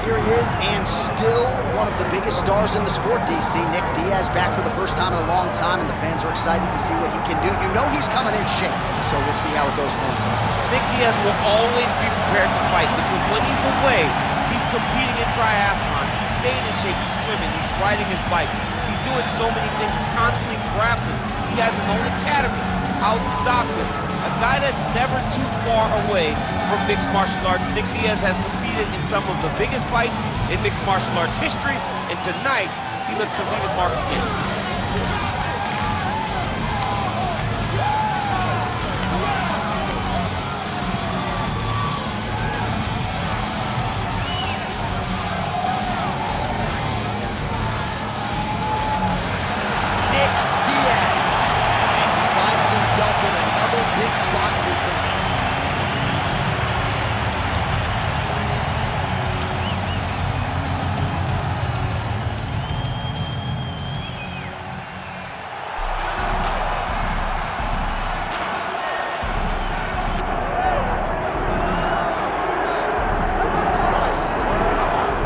here he is, and still one of the biggest stars in the sport, DC. Nick Diaz back for the first time in a long time, and the fans are excited to see what he can do. You know he's coming in shape, so we'll see how it goes for him tonight. Nick Diaz will always be prepared to fight, because when he's away, he's competing in triathlons, he's staying in shape, he's swimming, he's riding his bike, he's doing so many things, he's constantly grappling. He has his own academy out in Stockton. A guy that's never too far away from mixed martial arts. Nick Diaz has competed in some of the biggest fights in mixed martial arts history, and tonight, he looks to leave his mark again. Big spot here tonight.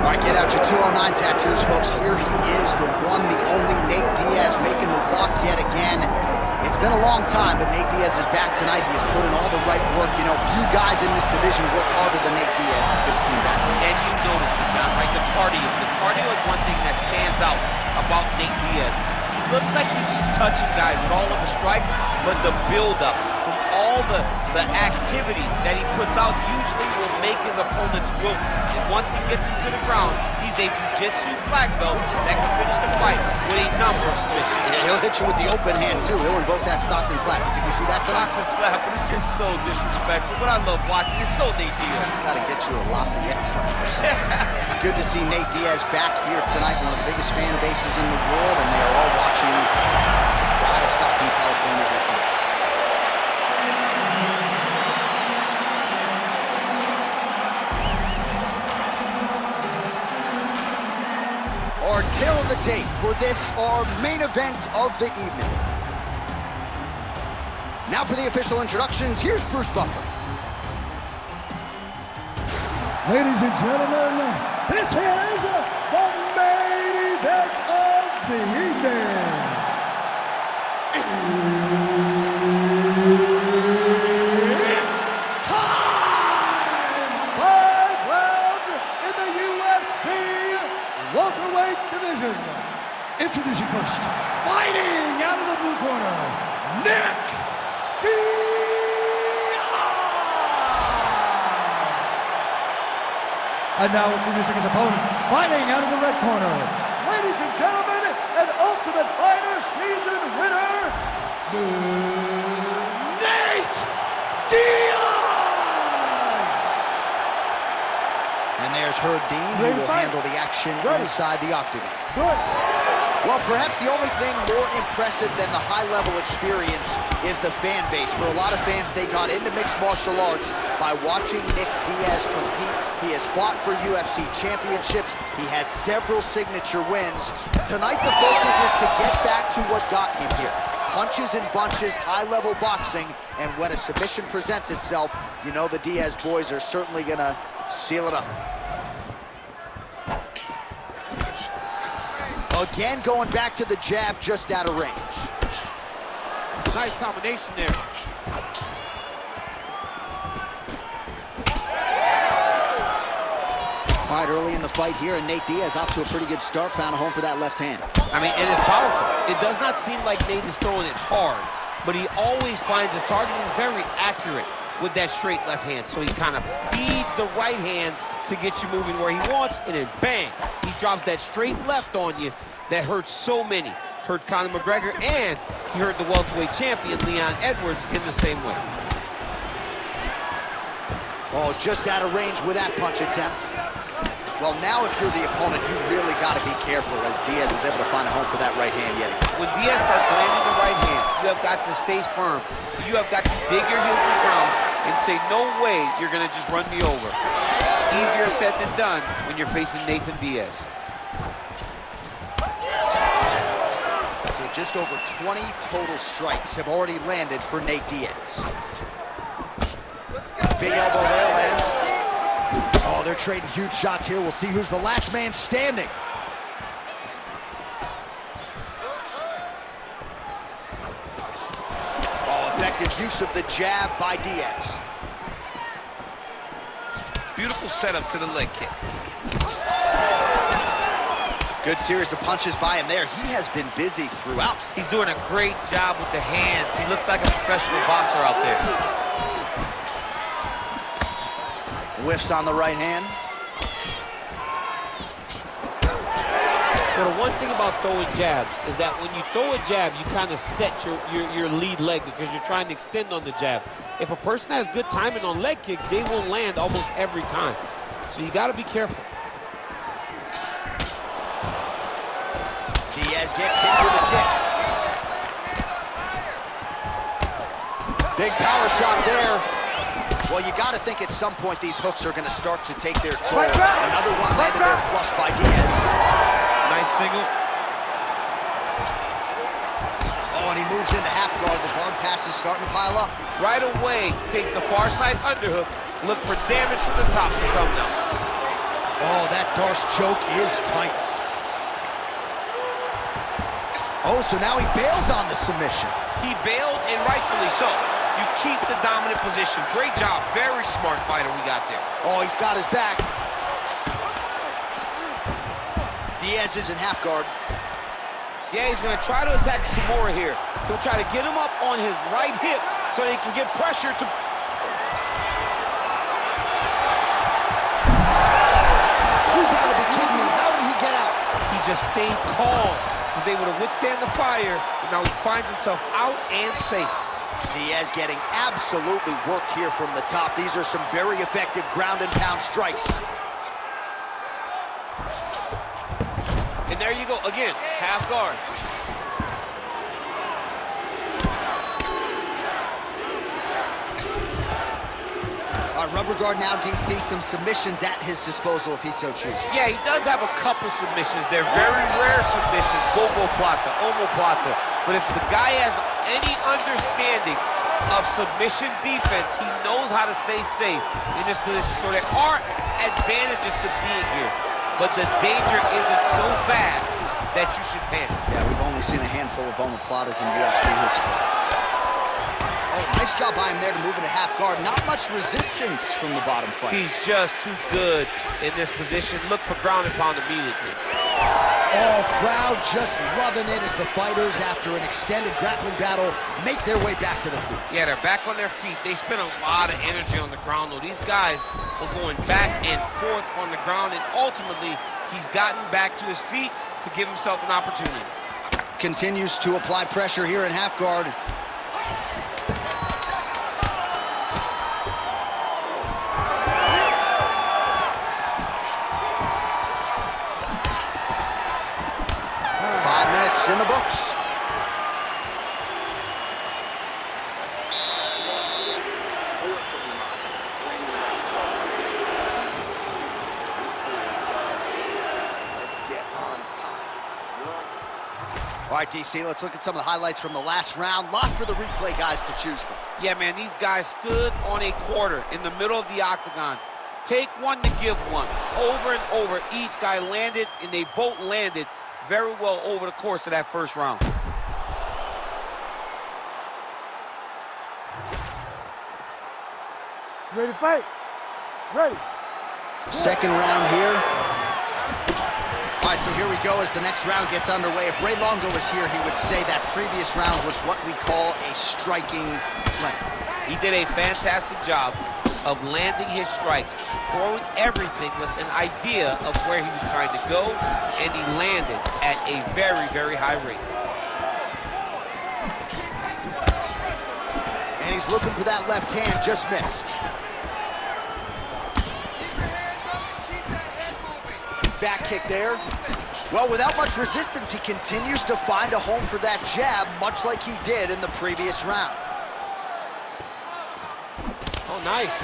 All right, get out your 209 tattoos, folks. Here he is, the one, the only Nate Diaz, making the walk yet again. It's been a long time, but Nate Diaz is back tonight. He has put in all the right work. You know, few guys in this division work harder than Nate Diaz. It's good to see him back. And you notice it, John, right? The cardio. The cardio is one thing that stands out about Nate Diaz. He looks like he's just touching guys with all of the strikes, but the build-up from all the activity that he puts out usually will make his opponents wilt. And once he gets him to the ground, he's a jiu-jitsu black belt that can finish the fight with a number of submissions. Yeah, he'll hit you with the open hand, too. He'll invoke that Stockton slap. You think we see that tonight? Stockton slap, but it's just so disrespectful. But I love watching. It's so Nate Diaz. Gotta get you a Lafayette slap or something. Good to see Nate Diaz back here tonight, one of the biggest fan bases in the world, and they are all watching out of Stockton, California here tonight. Our tale of the tape for this, our main event of the evening. Now for the official introductions, here's Bruce Buffer. Ladies and gentlemen, this is the main event of the evening. It's time! 5 rounds in the UFC Welterweight division. Introducing first, fighting out of the blue corner, Nick Diaz! And now introducing his opponent, fighting out of the red corner, ladies and gentlemen, an Ultimate Fighter season winner, Nate Diaz! And there's Herb Dean, who will handle the action inside the octagon. Good. Well, perhaps the only thing more impressive than the high-level experience is the fan base. For a lot of fans, they got into mixed martial arts by watching Nick Diaz compete. He has fought for UFC championships. He has several signature wins. Tonight, the focus is to get back to what got him here. Punches and bunches, high-level boxing, and when a submission presents itself, you know the Diaz boys are certainly gonna seal it up. Again, going back to the jab, just out of range. Nice combination there. All right, early in the fight here, and Nate Diaz off to a pretty good start, found a home for that left hand. I mean, it is powerful. It does not seem like Nate is throwing it hard, but he always finds his target is very accurate with that straight left hand. So he kind of feeds the right hand to get you moving where he wants, and then bang, he drops that straight left on you that hurts so many. Hurt Conor McGregor, and he hurt the welterweight champion, Leon Edwards, in the same way. Oh, just out of range with that punch attempt. Well, now if you're the opponent, you really got to be careful as Diaz is able to find a home for that right hand yet again. When Diaz starts landing the right hands, you have got to stay firm. You have got to dig your heels in the ground and say, no way you're going to just run me over. Easier said than done when you're facing Nathan Diaz. So just over 20 total strikes have already landed for Nate Diaz. Big elbow there lands. Oh, they're trading huge shots here. We'll see who's the last man standing. Oh, effective use of the jab by Diaz. Beautiful setup to the leg kick. Good series of punches by him there. He has been busy throughout. He's doing a great job with the hands. He looks like a professional boxer out there. Whiffs on the right hand. Well, the one thing about throwing jabs is that when you throw a jab, you kind of set your lead leg because you're trying to extend on the jab. If a person has good timing on leg kicks, they will land almost every time. So you got to be careful. Diaz gets hit with a kick. Big power shot there. Well, you got to think at some point these hooks are going to start to take their toll. Another one landed there flush by Diaz. Nice single. Oh, and he moves into half guard. The guard pass is starting to pile up. Right away, he takes the far side underhook. Look for damage from the top to come now. Oh, that Darce choke is tight. Oh, so now he bails on the submission. He bailed, and rightfully so. You keep the dominant position. Great job. Very smart fighter we got there. Oh, he's got his back. Diaz is in half guard. Yeah, he's going to try to attack Kimura here. He'll try to get him up on his right hip so that he can get pressure to... You gotta be kidding me. How did he get out? He just stayed calm. He was able to withstand the fire, and now he finds himself out and safe. Diaz getting absolutely worked here from the top. These are some very effective ground and pound strikes. And there you go, again, half guard. All right, rubber guard now, DC. Some submissions at his disposal if he so chooses. Yeah, he does have a couple submissions. They're very rare submissions, gogo-plata, omoplata. But if the guy has any understanding of submission defense, he knows how to stay safe in this position. So there are advantages to being here, but the danger isn't so vast that you should panic. Yeah, we've only seen a handful of omoplatas in UFC history. Oh, nice job by him there to move into half guard. Not much resistance from the bottom fighter. He's just too good in this position. Look for ground and pound immediately. Oh, crowd just loving it as the fighters, after an extended grappling battle, make their way back to the feet. Yeah, they're back on their feet. They spent a lot of energy on the ground, though. These guys were going back and forth on the ground, and ultimately, he's gotten back to his feet to give himself an opportunity. Continues to apply pressure here in half guard. In the books. All right, DC, let's look at some of the highlights from the last round. Lot for the replay guys to choose from. Yeah, man, these guys stood on a quarter in the middle of the octagon. Take one to give one. Over and over, each guy landed, and they both landed very well over the course of that first round. Ready to fight? Ready. Second round here. All right, so here we go as the next round gets underway. If Ray Longo was here, he would say that previous round was what we call a striking play. He did a fantastic job of landing his strikes, throwing everything with an idea of where he was trying to go, and he landed at a very, very high rate. And he's looking for that left hand, just missed. Back kick there. Well, without much resistance, he continues to find a home for that jab, much like he did in the previous round. Oh, nice.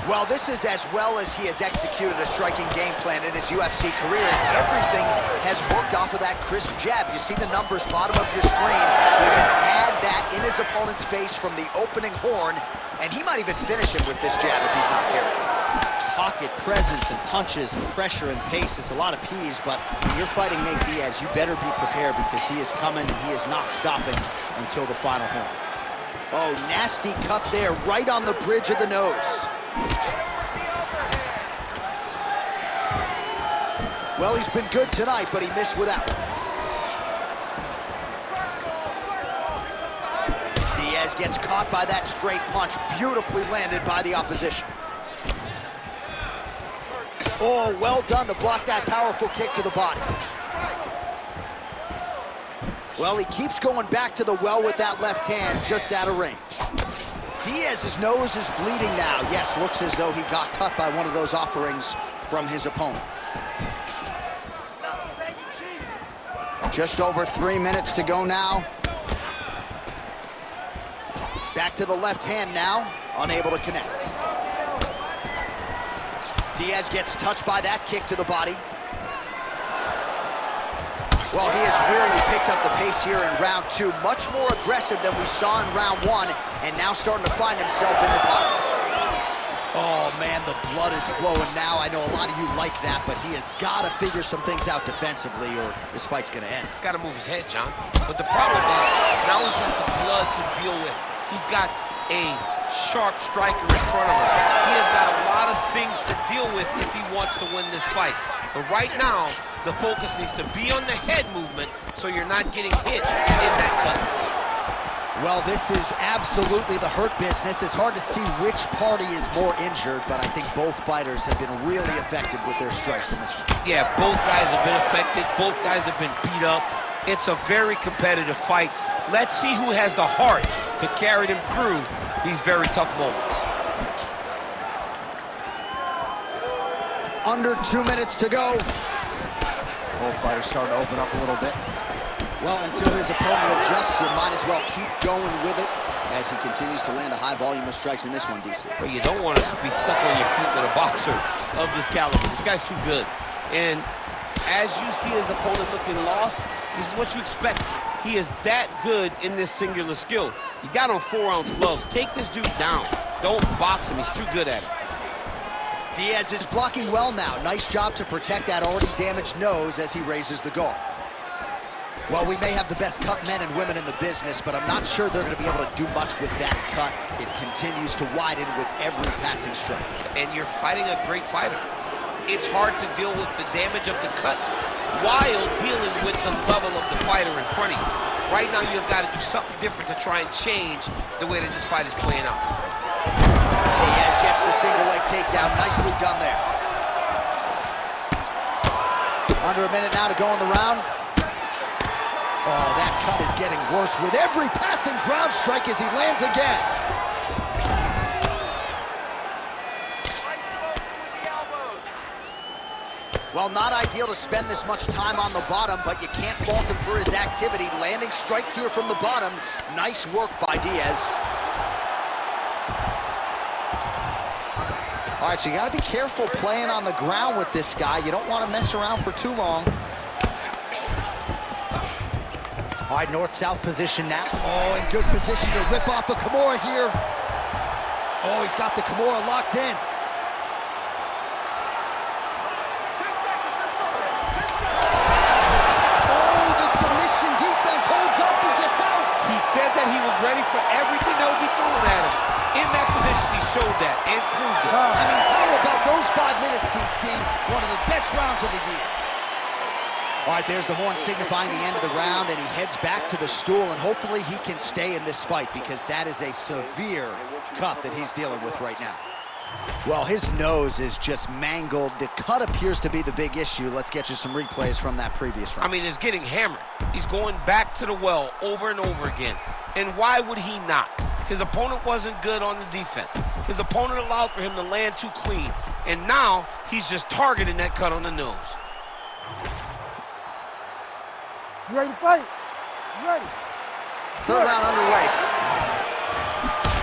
Well, this is as well as he has executed a striking game plan in his UFC career, and everything has worked off of that crisp jab. You see the numbers bottom of your screen. He has had that in his opponent's face from the opening horn, and he might even finish him with this jab if he's not careful. Pocket presence and punches and pressure and pace. It's a lot of P's, but when you're fighting Nate Diaz, you better be prepared because he is coming and he is not stopping until the final horn. Oh, nasty cut there, right on the bridge of the nose. Well, he's been good tonight, but he missed with that one. Diaz gets caught by that straight punch, beautifully landed by the opposition. Oh, well done to block that powerful kick to the body. Well, he keeps going back to the well with that left hand, just out of range. Diaz's nose is bleeding now. Yes, looks as though he got cut by one of those offerings from his opponent. Just over 3 minutes to go now. Back to the left hand now, unable to connect. Diaz gets touched by that kick to the body. Well, he has really picked up the pace here in round 2. Much more aggressive than we saw in round 1, and now starting to find himself in the pocket. Oh, man, the blood is flowing now. I know a lot of you like that, but he has got to figure some things out defensively or this fight's going to end. He's got to move his head, John. But the problem is, now he's got the blood to deal with. He's got a sharp striker in front of him. He has got a lot of things to deal with if he wants to win this fight. But right now, the focus needs to be on the head movement so you're not getting hit in that cut. Well, this is absolutely the hurt business. It's hard to see which party is more injured, but I think both fighters have been really effective with their strikes in this one. Yeah, both guys have been affected. Both guys have been beat up. It's a very competitive fight. Let's see who has the heart to carry them through these very tough moments. Under 2 minutes to go. Both fighters starting to open up a little bit. Well, until his opponent adjusts, you might as well keep going with it as he continues to land a high volume of strikes in this one, DC. But you don't want to be stuck on your feet with a boxer of this caliber. This guy's too good. And as you see his opponent looking lost, this is what you expect. He is that good in this singular skill. You got on 4-ounce gloves. Take this dude down. Don't box him. He's too good at it. Diaz is blocking well now. Nice job to protect that already damaged nose as he raises the guard. Well, we may have the best cut men and women in the business, but I'm not sure they're going to be able to do much with that cut. It continues to widen with every passing strike. And you're fighting a great fighter. It's hard to deal with the damage of the cut while dealing with the level of the fighter in front of you. Right now, you've got to do something different to try and change the way that this fight is playing out. Diaz gets the single leg takedown. Nicely done there. Under a minute now to go in the round. Oh, that cut is getting worse with every passing ground strike as he lands again. Well, not ideal to spend this much time on the bottom, but you can't fault him for his activity. Landing strikes here from the bottom. Nice work by Diaz. All right, so you got to be careful playing on the ground with this guy. You don't want to mess around for too long. All right, north-south position now. Oh, in good position to rip off a Kimura here. Oh, he's got the Kimura locked in. 10 seconds, let's go. 10 seconds. Oh, the submission defense holds up, he gets out. He said that he was ready for everything that would be thrown at him. In that position, he showed that and proved it. I mean, how about those 5 minutes, DC? One of the best rounds of the year. All right, there's the horn signifying the end of the round, and he heads back to the stool, and hopefully he can stay in this fight because that is a severe cut that he's dealing with right now. Well, his nose is just mangled. The cut appears to be the big issue. Let's get you some replays from that previous round. I mean, it's getting hammered. He's going back to the well over and over again. And why would he not? His opponent wasn't good on the defense. His opponent allowed for him to land too clean. And now he's just targeting that cut on the nose. You ready to fight? You ready? Third round underway.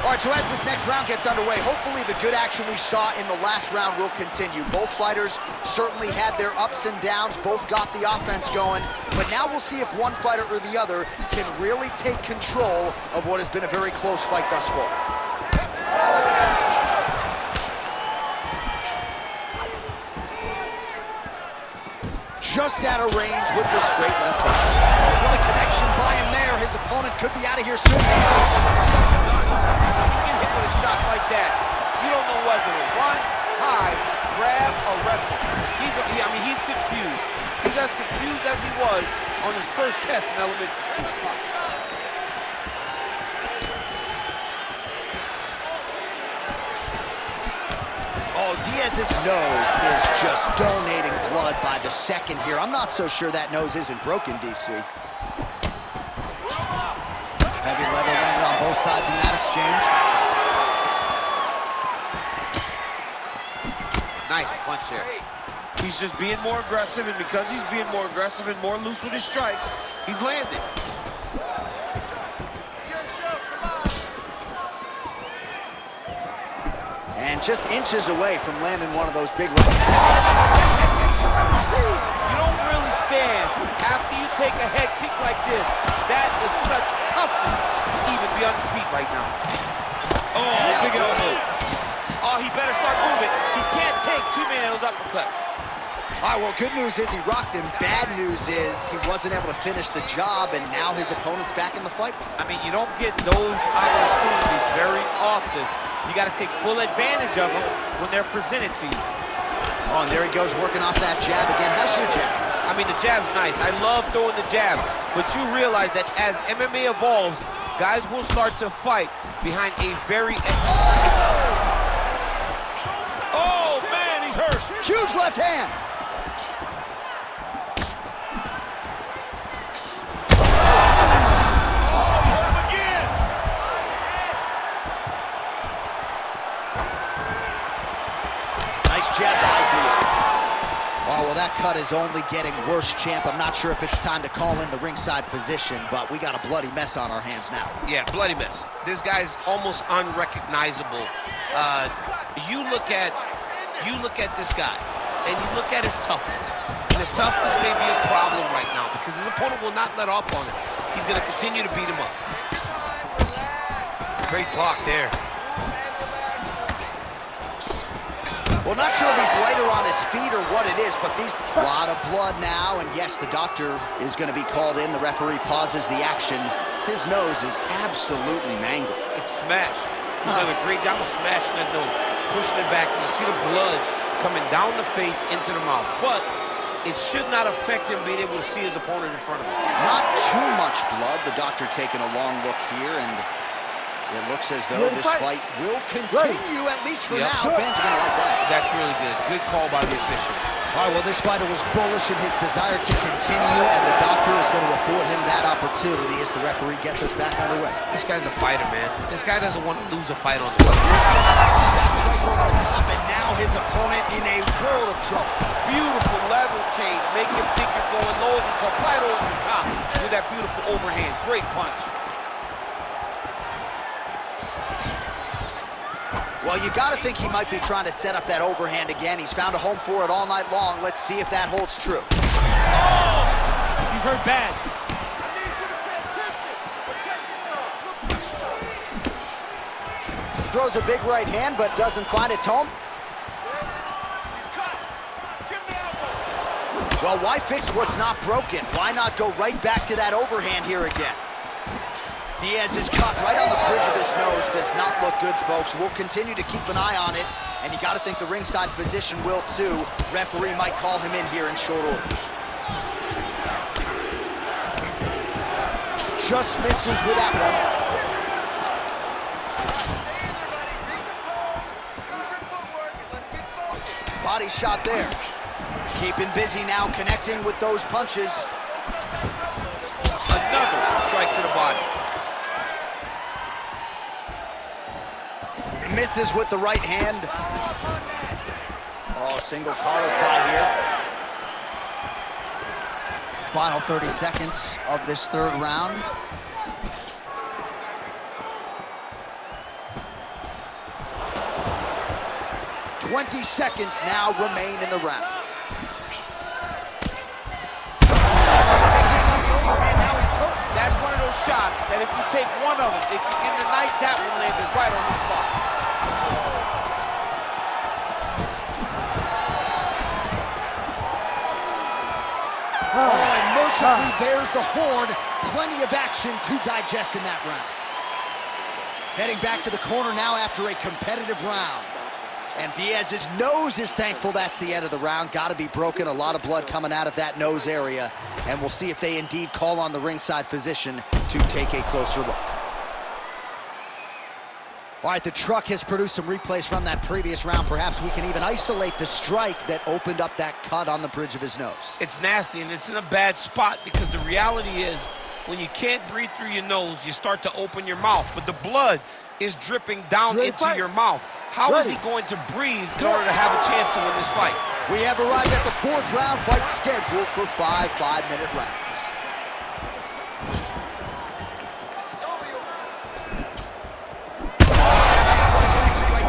All right, so as this next round gets underway, hopefully the good action we saw in the last round will continue. Both fighters certainly had their ups and downs, both got the offense going, but now we'll see if one fighter or the other can really take control of what has been a very close fight thus far. Just out of range with the straight left hook. Oh, what a connection by him there. His opponent could be out of here soon. You get hit with a shot like that, you don't know whether to run, hide, grab, or wrestle. He's confused. He's as confused as he was on his first test in elementary school. Oh, Diaz's nose is just donating blood by the second here. I'm not so sure that nose isn't broken, DC. Heavy leather landed on both sides in that exchange. Nice punch there. He's just being more aggressive, and because he's being more aggressive and more loose with his strikes, he's landing. And just inches away from landing one of those big rights. You don't really stand after you take a head kick like this. That is such toughness to even be on his feet right now. Oh, big elbow. Oh, he better start moving. He can't take two-man those uppercuts. All right, well, good news is he rocked him. Bad news is he wasn't able to finish the job, and now his opponent's back in the fight. I mean, you don't get those opportunities very often. You got to take full advantage of them when they're presented to you. Oh, and there he goes working off that jab again. How's your jab? I mean, the jab's nice. I love throwing the jab. But you realize that as MMA evolves, guys will start to fight behind a very... Oh, man, he's hurt. Huge left hand. Jab by Diaz. Oh, well, that cut is only getting worse, champ. I'm not sure if it's time to call in the ringside physician, but we got a bloody mess on our hands now. Yeah, bloody mess. This guy's almost unrecognizable. You look at this guy, and you look at his toughness. And his toughness may be a problem right now because his opponent will not let up on him. He's going to continue to beat him up. Great block there. Well, not sure if he's lighter on his feet or what it is, but a lot of blood now, and yes, the doctor is going to be called in. The referee pauses the action. His nose is absolutely mangled. It's smashed. He's done a great job of smashing that nose, pushing it back, and you see the blood coming down the face into the mouth. But it should not affect him being able to see his opponent in front of him. Not too much blood. The doctor taking a long look here, and it looks as though this fight will continue, at least for now. Fans are going to like that. That's really good. Good call by the official. All right, well, this fighter was bullish in his desire to continue, and the doctor is going to afford him that opportunity as the referee gets us back underway. This guy's a fighter, man. This guy doesn't want to lose a fight on the floor. That's right over the top, and now his opponent in a world of trouble. Beautiful level change. Make him think you're going low and come right over the top with that beautiful overhand. Great punch. Well, you got to think he might be trying to set up that overhand again. He's found a home for it all night long. Let's see if that holds true. Oh! He's hurt bad. I need you to pay attention. Protect yourself. Throws a big right hand, but doesn't find its home. He's cut. Give him the elbow. Well, why fix what's not broken? Why not go right back to that overhand here again? Diaz is cut right on the bridge of his nose. Does not look good, folks. We'll continue to keep an eye on it, and you got to think the ringside physician will too. Referee might call him in here in short order. Just misses with that one. Stay in there, buddy. Recompose. Use your footwork, and let's get focused. Body shot there. Keeping busy now, connecting with those punches. Another strike to the body. Misses with the right hand. Oh, single collar tie here. Final 30 seconds of this third round. 20 seconds now remain in the round. That's one of those shots that if you take one of them, it can end the night. That one landed right on the spot. Oh, and mercifully, there's the horn. Plenty of action to digest in that round. Heading back to the corner now after a competitive round. And Diaz's nose is thankful that's the end of the round. Got to be broken. A lot of blood coming out of that nose area. And we'll see if they indeed call on the ringside physician to take a closer look. All right, the truck has produced some replays from that previous round. Perhaps we can even isolate the strike that opened up that cut on the bridge of his nose. It's nasty, and it's in a bad spot because the reality is when you can't breathe through your nose, you start to open your mouth, but the blood is dripping down into your mouth. How is he going to breathe in order to have a chance to win this fight? We have arrived at the fourth round, fight scheduled for 5 5-minute rounds.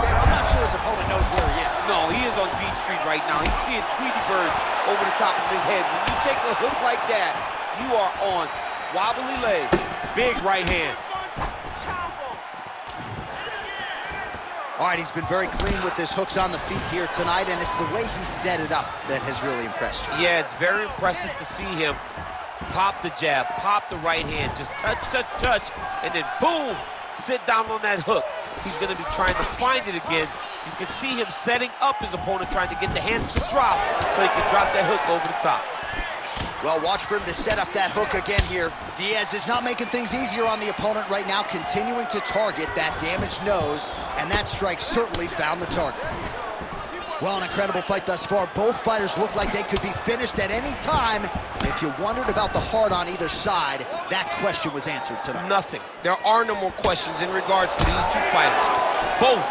I'm not sure his opponent knows where he is. No, he is on Beach Street right now. He's seeing Tweety Bird over the top of his head. When you take a hook like that, you are on wobbly legs. Big right hand. All right, he's been very clean with his hooks on the feet here tonight, and it's the way he set it up that has really impressed you. Yeah, it's very impressive to see him pop the jab, pop the right hand, just touch, touch, touch, and then boom, sit down on that hook. He's going to be trying to find it again. You can see him setting up his opponent, trying to get the hands to drop so he can drop that hook over the top. Well, watch for him to set up that hook again here. Diaz is not making things easier on the opponent right now, continuing to target that damaged nose, and that strike certainly found the target. Well, an incredible fight thus far. Both fighters look like they could be finished at any time. If you wondered about the heart on either side, that question was answered tonight. Nothing. There are no more questions in regards to these two fighters. Both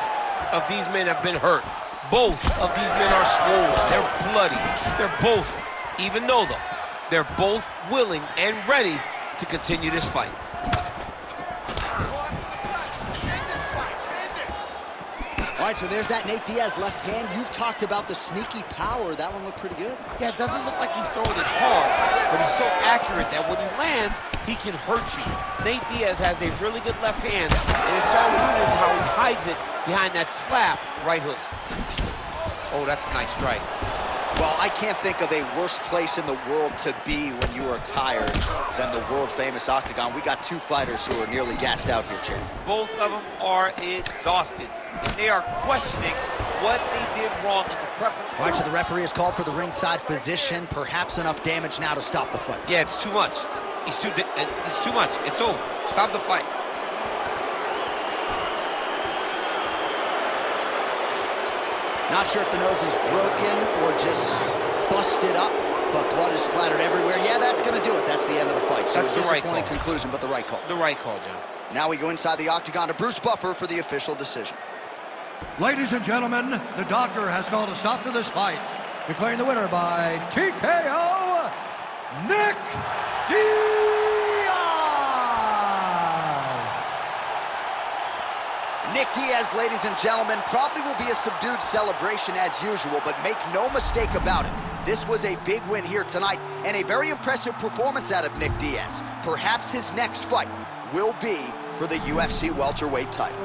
of these men have been hurt. Both of these men are swollen. They're bloody. They're both, even though they're both willing and ready to continue this fight. All right, so there's that Nate Diaz left hand. You've talked about the sneaky power. That one looked pretty good. Yeah, it doesn't look like he's throwing it hard, but he's so accurate that when he lands, he can hurt you. Nate Diaz has a really good left hand, and it's all rooted in how he hides it behind that slap right hook. Oh, that's a nice strike. Well, I can't think of a worse place in the world to be when you are tired than the world-famous octagon. We got two fighters who are nearly gassed out here, champ. Both of them are exhausted, and they are questioning what they did wrong in the preparation. All right, so the referee has called for the ringside physician. Perhaps enough damage now to stop the fight. Yeah, it's too much. It's too much. It's over. Stop the fight. Not sure if the nose is broken or just busted up, but blood is splattered everywhere. Yeah, that's going to do it. That's the end of the fight. So that's a disappointing conclusion, but the right call. The right call, John. Now we go inside the octagon to Bruce Buffer for the official decision. Ladies and gentlemen, the doctor has called a stop to this fight, declaring the winner by TKO, Nick Diaz. Nick Diaz, ladies and gentlemen, probably will be a subdued celebration as usual, but make no mistake about it. This was a big win here tonight and a very impressive performance out of Nick Diaz. Perhaps his next fight will be for the UFC welterweight title.